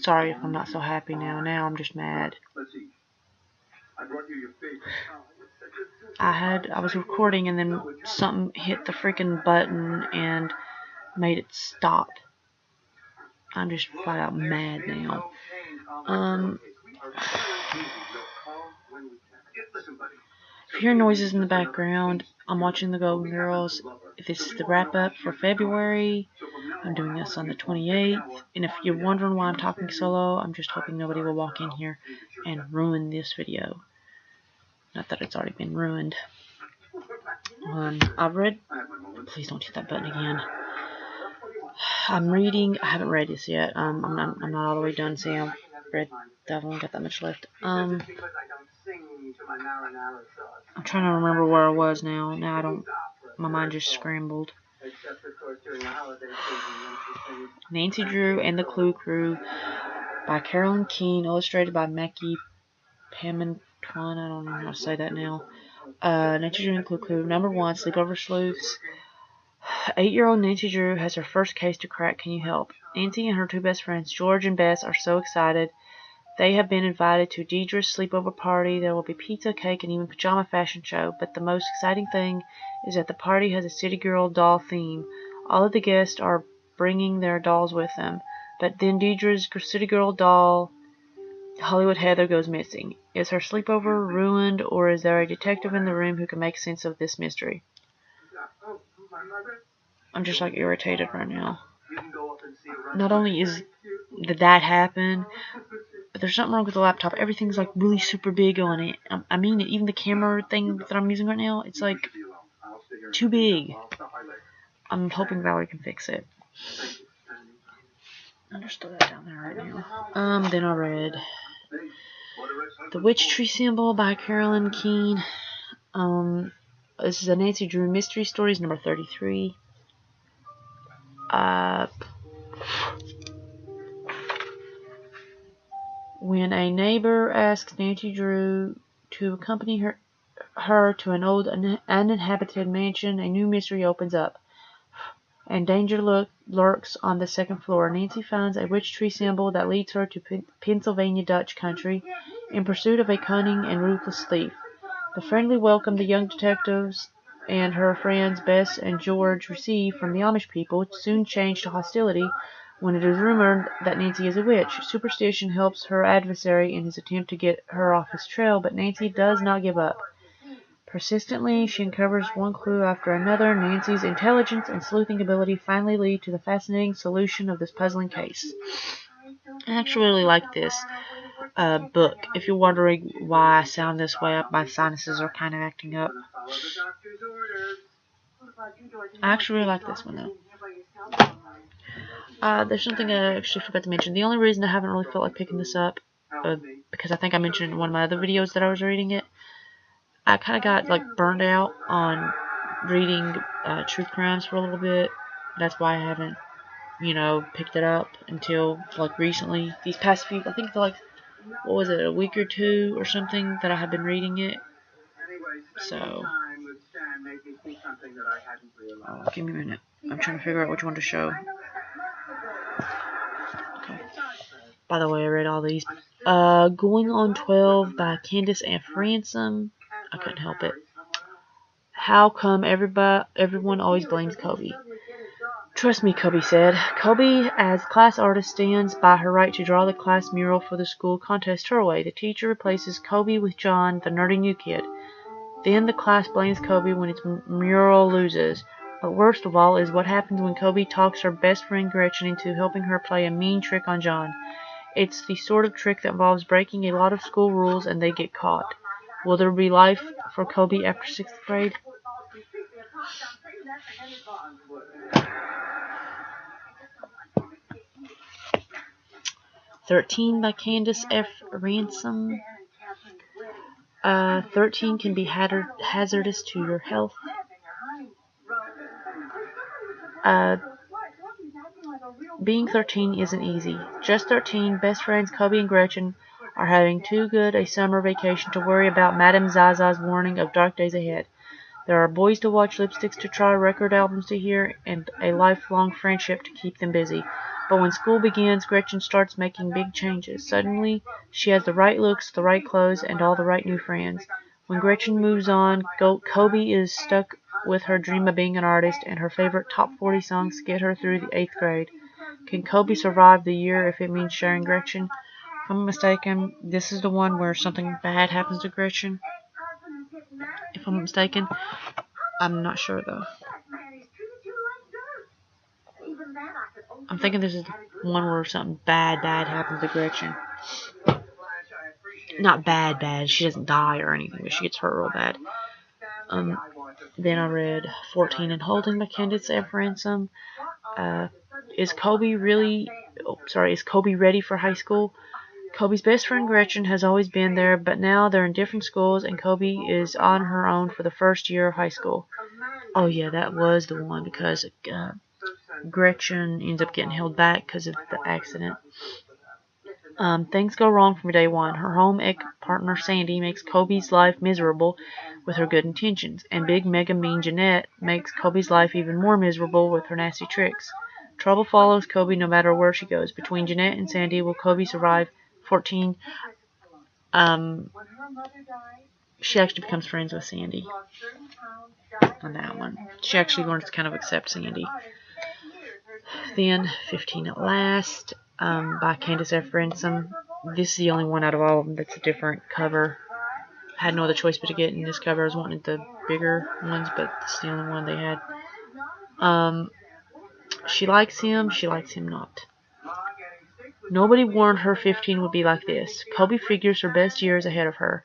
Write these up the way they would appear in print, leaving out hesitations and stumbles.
Sorry if I'm not so happy now. Now I'm just mad. I was recording and then something hit the freaking button and made it stop. I'm just flat out mad now. If you hear noises in the background, I'm watching the Golden Girls. This is the wrap up for February. I'm doing this on the 28th. And if you're wondering why I'm talking solo, I'm just hoping nobody will walk in here and ruin this video. Not that it's already been ruined. I've read. Please don't hit that button again. I'm reading. I haven't read this yet. I'm not all the way done. See, I've only got that much left. I'm trying to remember where I was now. Now I don't. My mind just scrambled. Nancy Drew and the Clue Crew by Carolyn Keene, illustrated by Mackie Pamantuan. I don't know how to say that now. Nancy Drew and the Clue Crew. Number 1, Sleepover Sleuths. 8-year-old Nancy Drew has her first case to crack. Can you help? Nancy and her 2 best friends, George and Bess, are so excited. They have been invited to Deidre's sleepover party. There will be pizza, cake, and even pajama fashion show. But the most exciting thing is that the party has a City Girl doll theme. All of the guests are bringing their dolls with them. But then Deidre's City Girl doll, Hollywood Heather, goes missing. Is her sleepover ruined, or is there a detective in the room who can make sense of this mystery? I'm just like irritated right now. Not only did that happen, but there's something wrong with the laptop. Everything's like really super big on it. I mean it. Even the camera thing that I'm using right now, it's like too big. I'm hoping Valerie can fix it. I'll just throw that down there right now. Then I read The Witch Tree Symbol by Carolyn Keene. This is a Nancy Drew Mystery Stories, number 33. When a neighbor asks Nancy Drew to accompany her to an old uninhabited mansion, a new mystery opens up, and danger lurks on the 2nd floor. Nancy finds a witch tree symbol that leads her to Pennsylvania Dutch country in pursuit of a cunning and ruthless thief. The friendly welcome the young detectives and her friends Bess and George receive from the Amish people soon change to hostility when it is rumored that Nancy is a witch. Superstition helps her adversary in his attempt to get her off his trail, but Nancy does not give up. Persistently, she uncovers one clue after another. Nancy's intelligence and sleuthing ability finally lead to the fascinating solution of this puzzling case. I actually really like this book. If you're wondering why I sound this way, my sinuses are kind of acting up. I actually really like this one, though. There's something I actually forgot to mention. The only reason I haven't really felt like picking this up, because I think I mentioned in one of my other videos that I was reading it, I kind of got like burned out on reading true crimes for a little bit. That's why I haven't, picked it up until like recently. These past few, I think like, what was it, a week or two or something that I have been reading it. So, give me a minute. I'm trying to figure out which one to show. Okay. By the way, I read all these. Going on 12 by Candace F. Ransom. I couldn't help it. How come everyone always blames Kobe? Trust me, Kobe said. Kobe, as class artist, stands by her right to draw the class mural for the school contest her way. The teacher replaces Kobe with John, the nerdy new kid. Then the class blames Kobe when its mural loses. But worst of all is what happens when Kobe talks her best friend Gretchen into helping her play a mean trick on John. It's the sort of trick that involves breaking a lot of school rules and they get caught. Will there be life for Kobe after 6th grade? "13" by Candace F. Ransom. 13 can be hazardous to your health. Being 13 isn't easy. Just 13, best friends Kobe and Gretchen are having too good a summer vacation to worry about Madame Zaza's warning of dark days ahead. There are boys to watch, lipsticks to try, record albums to hear, and a lifelong friendship to keep them busy. But when school begins, Gretchen starts making big changes. Suddenly, she has the right looks, the right clothes, and all the right new friends. When Gretchen moves on, Kobe is stuck with her dream of being an artist, and her favorite top 40 songs to get her through the 8th grade. Can Kobe survive the year if it means sharing Gretchen? If I'm mistaken, this is the one where something bad happens to Gretchen. If I'm mistaken, I'm not sure though. I'm thinking this is the one where something bad happens to Gretchen. Not bad. She doesn't die or anything, but she gets hurt real bad. Then I read 14 and Holding by Candace F. Ransom. Is Kobe ready for high school? Kobe's best friend Gretchen has always been there, but now they're in different schools and Kobe is on her own for the first year of high school. Oh yeah, that was the one because Gretchen ends up getting held back because of the accident. Things go wrong from day one. Her home ec partner Sandy makes Kobe's life miserable with her good intentions, and big mega mean Jeanette makes Kobe's life even more miserable with her nasty tricks. Trouble follows Kobe no matter where she goes. Between Jeanette and Sandy, will Kobe survive? 14. She actually becomes friends with Sandy on that one. She actually learns to kind of accept Sandy. Then 15 at Last by Candace F. Ransom. This is the only one out of all of them that's a different cover. I had no other choice but to get in this cover. I was wanting the bigger ones, but it's the only one they had. She likes him not. Nobody warned her 15 would be like this. Kobe figures her best years ahead of her.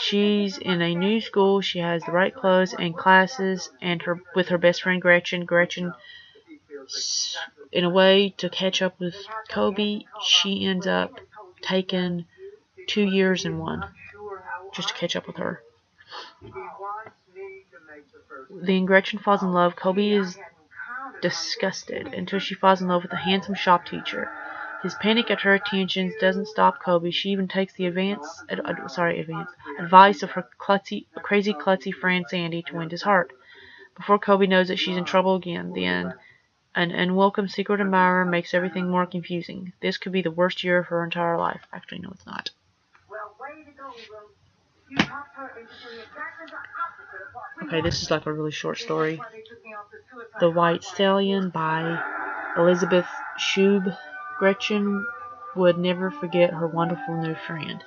She's in a new school. She has the right clothes and classes, and with her best friend Gretchen. Gretchen, in a way, to catch up with Kobe, she ends up taking 2 years in one just to catch up with her. Then Gretchen falls in love. Kobe is disgusted until she falls in love with a handsome shop teacher. His panic at her attentions doesn't stop Kobe. She even takes the advice of her crazy klutzy friend Sandy to win his heart. Before Kobe knows it, she's in trouble again. Then an unwelcome secret admirer makes everything more confusing. This could be the worst year of her entire life. Actually, no, it's not. Okay, this is like a really short story. The White Stallion by Elizabeth Shube. Gretchen would never forget her wonderful new friend.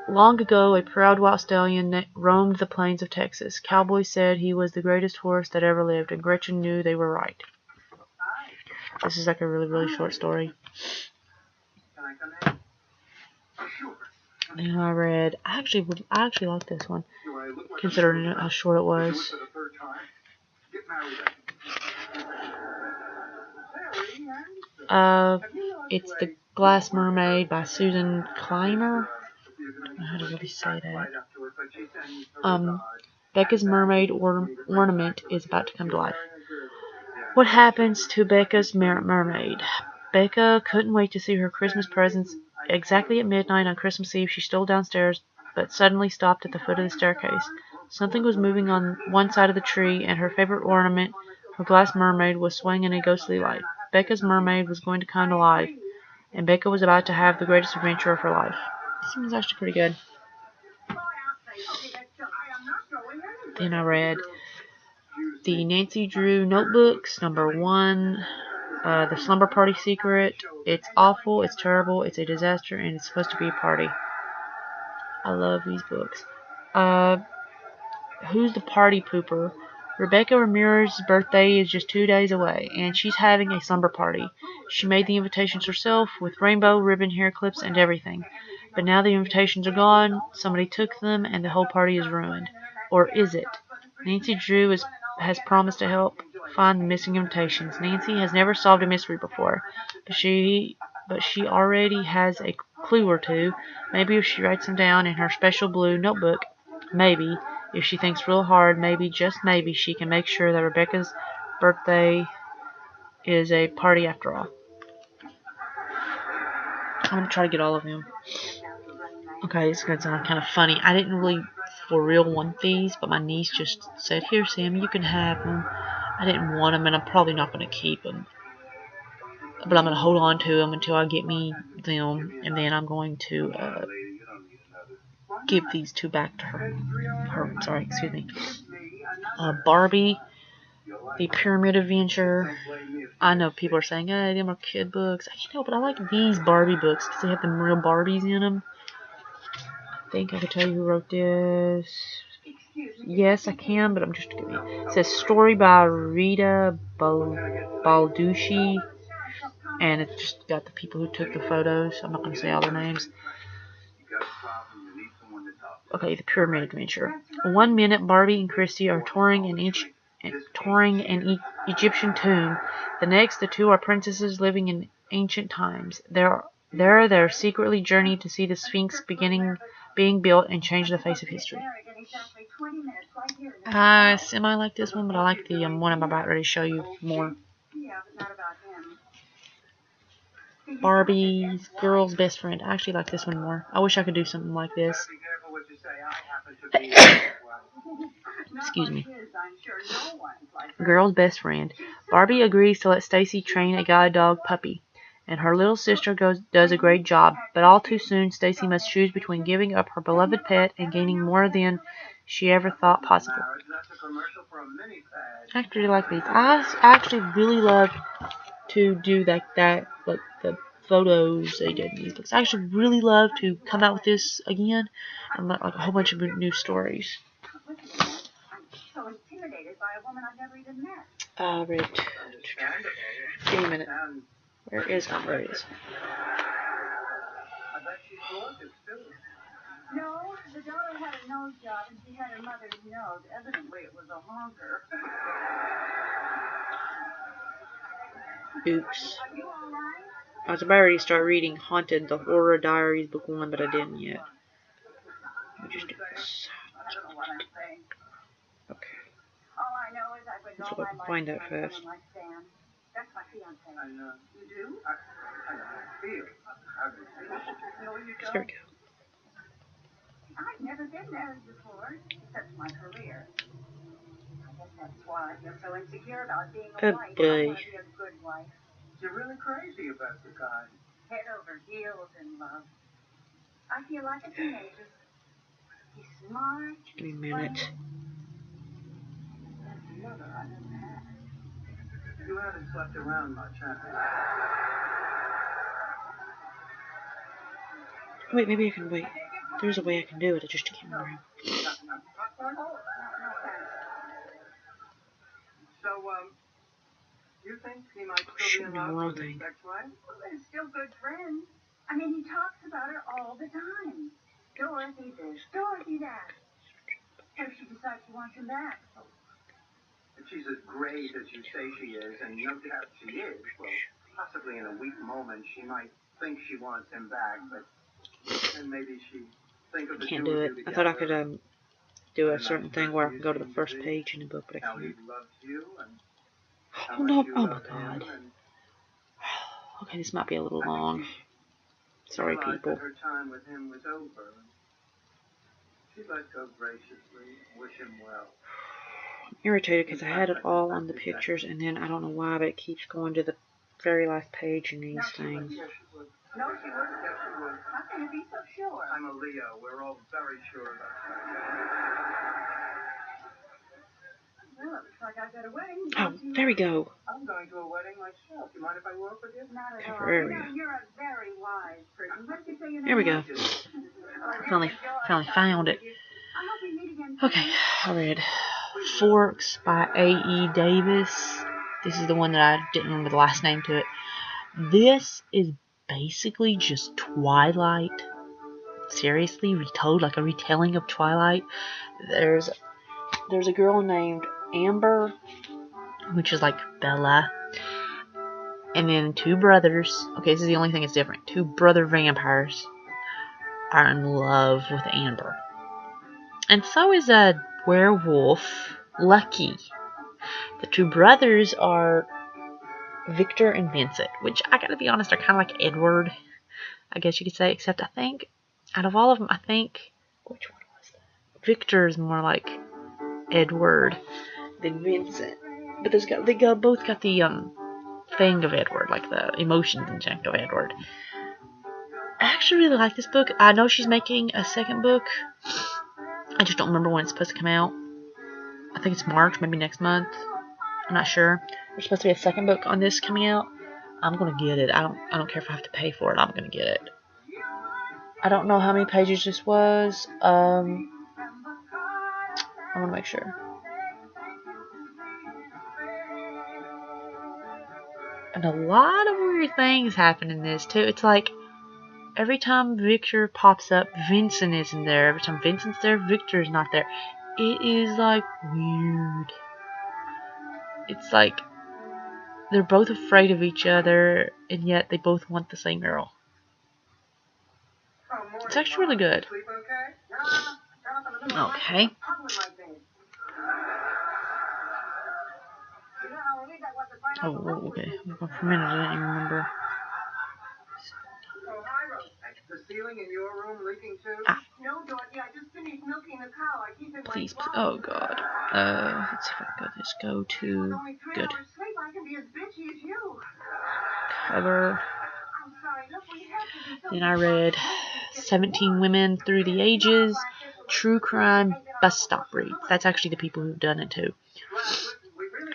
Long ago, a proud white stallion roamed the plains of Texas. Cowboys said he was the greatest horse that ever lived, and Gretchen knew they were right. This is like a really, really short story. And I read, I actually like this one, considering how short it was. It's The Glass Mermaid by Susan Clymer. I don't know how to really say that. Becca's mermaid ornament is about to come to life. What happens to Becca's mermaid? Becca couldn't wait to see her Christmas presents. Exactly at midnight on Christmas Eve, she stole downstairs, but suddenly stopped at the foot of the staircase. Something was moving on one side of the tree, and her favorite ornament, her glass mermaid, was swaying in a ghostly light. Becca's mermaid was going to come to life, and Becca was about to have the greatest adventure of her life. This one's actually pretty good. Then I read the Nancy Drew Notebooks, #1, The Slumber Party Secret. It's awful, it's terrible, it's a disaster, and it's supposed to be a party. I love these books. Who's the Party Pooper? Rebecca Ramirez's birthday is just 2 days away, and she's having a slumber party. She made the invitations herself, with rainbow ribbon, hair clips, and everything. But now the invitations are gone, somebody took them, and the whole party is ruined. Or is it? Nancy Drew has promised to help find the missing invitations. Nancy has never solved a mystery before, but she already has a clue or two. Maybe if she writes them down in her special blue notebook, maybe, if she thinks real hard, maybe, just maybe, she can make sure that Rebecca's birthday is a party after all. I'm going to try to get all of them. Okay, this is going to sound kind of funny. I didn't really for real want these, but my niece just said, "Here, Sam, you can have them." I didn't want them, and I'm probably not going to keep them. but I'm going to hold on to them until I get me them, and then I'm going to give these two back to her. Sorry, excuse me. Barbie, The Pyramid Adventure. I know people are saying, "Hey, them are kid books." I can't help it. I like these Barbie books because they have them real Barbies in them. I think I could tell you who wrote this. Yes, I can, but I'm just kidding. It says story by Rita Balducci, and it's just got the people who took the photos. I'm not going to say all their names. Okay, The Pyramid Adventure. 1 minute, Barbie and Christy are touring an Egyptian tomb. The next, the two are princesses living in ancient times. They're secretly journey to see the Sphinx being built and change the face of history. I semi like this one, but I like the one I'm about ready to show you more. Barbie's Girl's Best Friend. I actually like this one more. I wish I could do something like this. Excuse me. Girl's Best Friend. Barbie agrees to let Stacy train a guide dog puppy, and her little sister does a great job, but all too soon Stacy must choose between giving up her beloved pet and gaining more than she ever thought possible. I actually like these. I actually really love to do like the photos they did in these books. I actually really love to come out with this again and like a whole bunch of new stories. Right. Give me a minute. Where is it? There it is. No, the daughter had a nose job and she had her mother's nose. Evidently it was a honker. Oops. I was about ready to start reading Haunted, the Horror Diaries, book 1, but I didn't yet. Let me just do this. Okay. Let's see if I can find that fast. That's my fiance. I know. You do? There we go. I've never been married before, except my career. I guess that's why you're so insecure about being a wife. Boy. I want to be a good wife. You're really crazy about the guy. Head over heels in love. I feel like a teenager. He's smart. Give me a minute. That's another I never had. You haven't slept around much, have you? Wait, maybe I can wait. There's a way I can do it. I just can't remember. So, you think he might still be in love with his ex-wife? Well, they're still good friends. I mean, he talks about her all the time. Dorothy this, Dorothy that. What if she decides she wants him back? If she's as great as you say she is, and no doubt she is, well, possibly in a weak moment she might think she wants him back, but then maybe she think of the Can't do it. I thought I could do a certain thing where I can go to the first page in the book, but I can't. Oh no! Oh my God. Okay, this might be a little long. Sorry, people. Her time with him was over. She let go graciously, wish him well. I'm irritated because I had it all on the pictures, and then I don't know why, but it keeps going to the very last page in these things. No, she wouldn't. Yes, she would. How can you be so sure? I'm a Leo. We're all very sure of that. Well, it looks like I've got a wedding. Oh, there we go. I'm going to a wedding myself. Do you mind if I walk with you? Not at all. Temporary. You know, you're a very wise person. What did you say your name There we go. was? Finally found it. Okay, I read Forks by A.E. Davis. This is the one that I didn't remember the last name to it. This is basically just Twilight. Seriously, retold, like a retelling of Twilight. There's a girl named Amber, which is like Bella, and then two brothers. Okay, this is the only thing that's different. Two brother vampires are in love with Amber, and so is a werewolf, Lucky. The two brothers are Victor and Vincent, which I gotta be honest are kind of like Edward, I guess you could say, except I think out of all of them, I think which one was that? Victor is more like Edward than Vincent, but they both got the thing of Edward, like the emotions inject of Edward. I actually really like this book. I know she's making a second book. I just don't remember when it's supposed to come out. I think it's March, maybe next month. I'm not sure. There's supposed to be a second book on this coming out. I'm gonna get it. I don't care if I have to pay for it. I'm gonna get it. I don't know how many pages this was. I want to make sure. And a lot of weird things happen in this too. It's like every time Victor pops up, Vincent isn't there. Every time Vincent's there, Victor's not there. It is like weird. It's like they're both afraid of each other, and yet they both want the same girl. It's actually really good. Okay. Oh, okay. For a minute, I didn't even remember. The ceiling in your room leaking too? No, Dorothy, I just finished milking the cow. I keep it Please, oh god. Let's see if I can just go to good. Cover. Then I read 17 Women Through the Ages, True Crime Bus Stop Reads. That's actually the people who've done it too.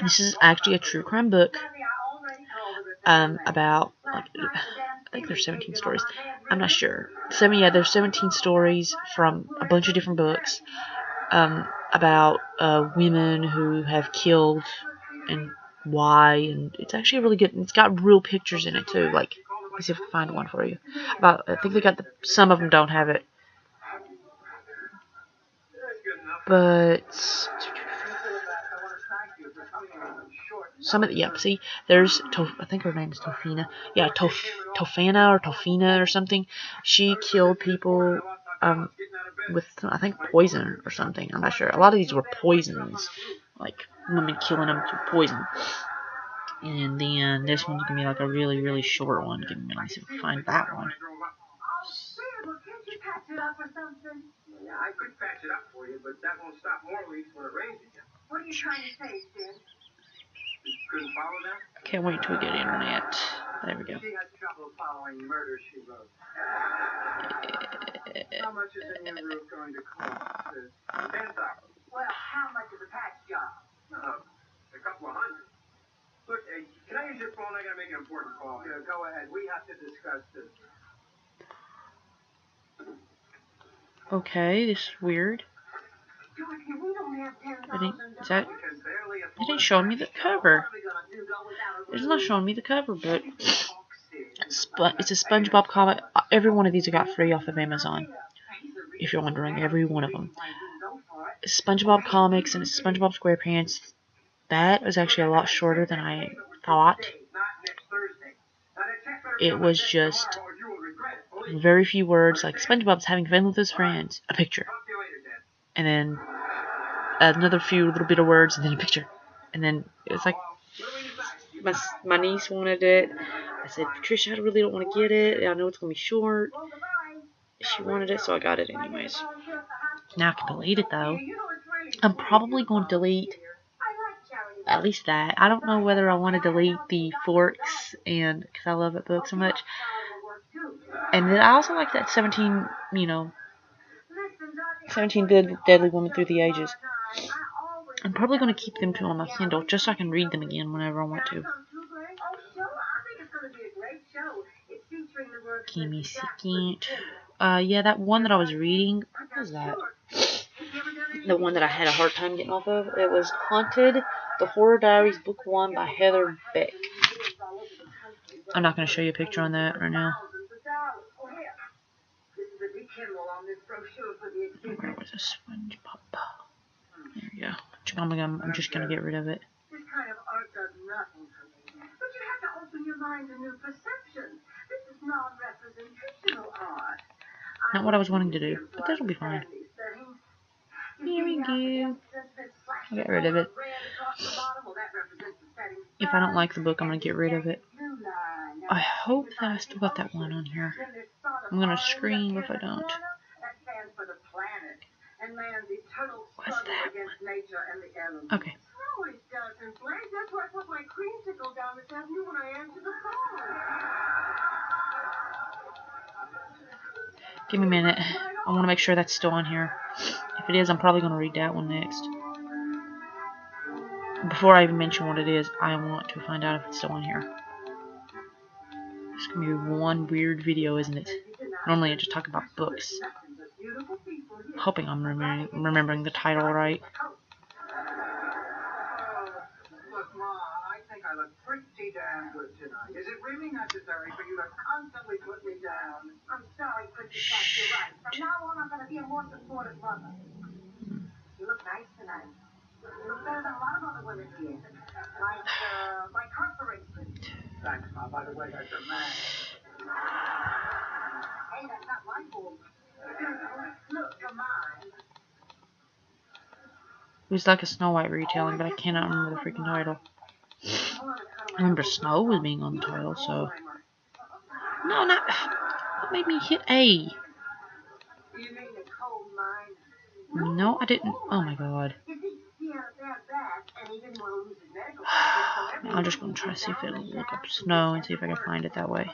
This is actually a true crime book about, like, I think there's 17 stories. I'm not sure. There's 17 stories from a bunch of different books about women who have killed and why, and it's actually really good. And it's got real pictures in it too. Like, let's see if I can find one for you. I think they got some of them don't have it, but some of the, see, there's I think her name is Tofina. Yeah, Tofana or Tofina or something. She killed people with, I think, poison or something. I'm not sure. A lot of these were poisons, like women killing them through poison. And then this one's gonna be like a really, really short one. Let me see if I can find that one. I could patch it up for you, but that won't stop more leaks when it rains again. What are you trying to say, Sid? You couldn't follow that? I can't wait till we get internet. There we go. She has trouble following Murder, She Wrote. How much is a new roof going to cost? $10,000. Well, how much is a patch job? A couple of hundred. Look, can I use your phone? I gotta make an important call. Yeah, go ahead. We have to discuss this. Okay, this is weird. It ain't showing me the cover. It's not showing me the cover, but it's a SpongeBob comic. Every one of these I got free off of Amazon. If you're wondering, every one of them. It's SpongeBob comics and it's SpongeBob SquarePants. That was actually a lot shorter than I thought. It was just very few words, like SpongeBob's having fun with his friends, a picture, and then another few little bit of words, and then a picture, and then it's like my niece wanted it. I said, Patricia, I really don't want to get it. I know it's gonna be short. She wanted it, so I got it anyways. Now I can delete it though. I'm probably going to delete at least that. I don't know whether I want to delete the Forks, and because I love that book so much. And then I also like that 17 Deadly Women Through the Ages. I'm probably going to keep them two on my Kindle just so I can read them again whenever I want to. Give me a second. Yeah, that one that I was reading, what was that? The one that I had a hard time getting off of. It was Haunted, The Horror Diaries, Book 1 by Heather Beck. I'm not going to show you a picture on that right now. Where was this SpongeBob? There we go. I'm just going to get rid of it. This kind of art does nothing for me. But you have to open your mind to new perceptions. This is not representational art. Not what I was wanting to do, but that'll be fine. Here we go. I'll get rid of it. If I don't like the book, I'm going to get rid of it. I hope that I still got that one on here. I'm going to scream if I don't. What's that one? Okay. tell you when I answer the phone. Give me a minute. I want to make sure that's still on here. If it is, I'm probably going to read that one next. Before I even mention what it is, I want to find out if it's still on here. It's going to be one weird video, isn't it? Normally I just talk about books. Hoping I'm remembering the title right. Look, Ma, I think I look pretty damn good tonight. Is it really necessary for you to constantly put me down? I'm sorry, Pretty Cat, you're right. From now on, I'm going to be a more supportive mother. You look nice tonight. You look better than a lot of other women here. Like her, for instance. Thanks, Ma. By the way, that's your man. Hey, that's not my fault. Look, you're mine. It was like a Snow White retelling, but I cannot remember the freaking title. I remember Snow was being on the title, so... No, not... What made me hit A? No, I didn't. Oh my god. I'm just going to try to see if it'll look up Snow and see if I can find it that way.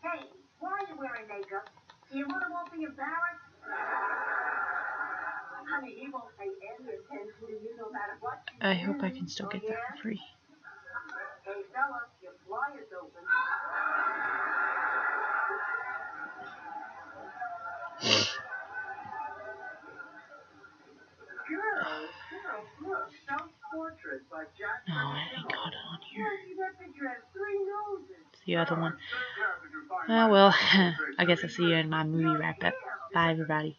Hey, why are you wearing makeup? Do your mother won't be embarrassed? Honey, he won't pay any attention to you no matter what you do. I hope I can still get that for free. Hey, fella, your flyer's open. Girls, look, self-portrait by Jack. No, I ain't got it on here. You got the dress, 3 noses. It's the other one. Oh well, I guess I'll see you in my movie wrap-up. Bye, everybody.